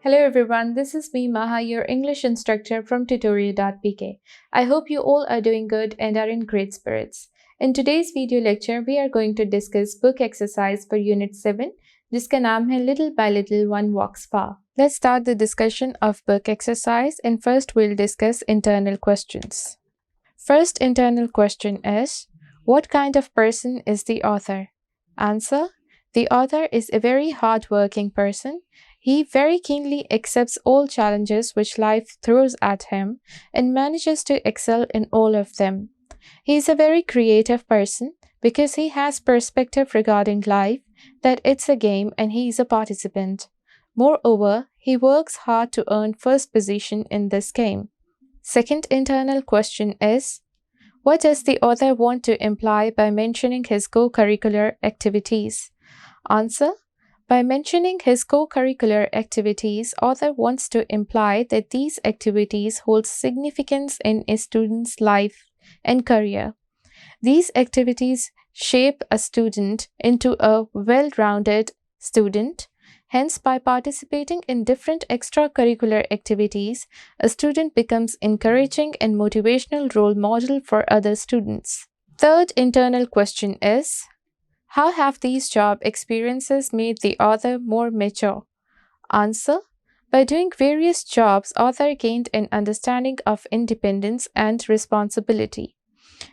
Hello everyone, this is me Maha, your English instructor from tutoria.pk. I hope you all are doing good and are in great spirits. In today's video lecture, we are going to discuss book exercise for Unit 7, जिसका नाम है Little by Little One Walks Far. Let's start the discussion of book exercise and first we'll discuss internal questions. First internal question is, what kind of person is the author? Answer: the author is a very hard-working person. He very keenly accepts all challenges which life throws at him and manages to excel in all of them. He is a very creative person because he has perspective regarding life, that it's a game and he is a participant. Moreover, he works hard to earn first position in this game. Second internal question is, what does the author want to imply by mentioning his co-curricular activities? Answer: by mentioning his co-curricular activities, author wants to imply that these activities hold significance in a student's life and career. These activities shape a student into a well-rounded student. Hence, by participating in different extracurricular activities, a student becomes encouraging and motivational role model for other students. Third internal question is, how have these job experiences made the author more mature? Answer: by doing various jobs, author gained an understanding of independence and responsibility.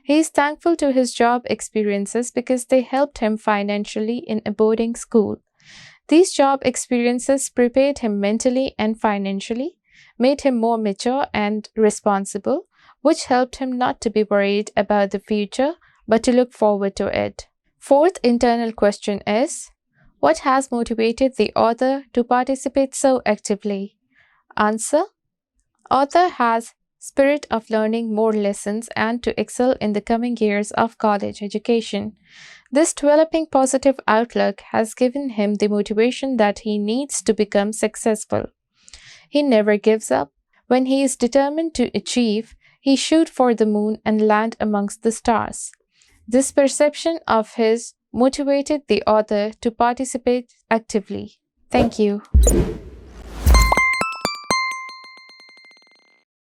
He is thankful to his job experiences because they helped him financially in a boarding school. These job experiences prepared him mentally and financially, made him more mature and responsible, which helped him not to be worried about the future, but to look forward to it. Fourth internal question is, what has motivated the author to participate so actively? Answer: author has spirit of learning more lessons and to excel in the coming years of college education. This developing positive outlook has given him the motivation that he needs to become successful. He never gives up. When he is determined to achieve, he shoots for the moon and lands amongst the stars. This perception of his motivated the author to participate actively. Thank you.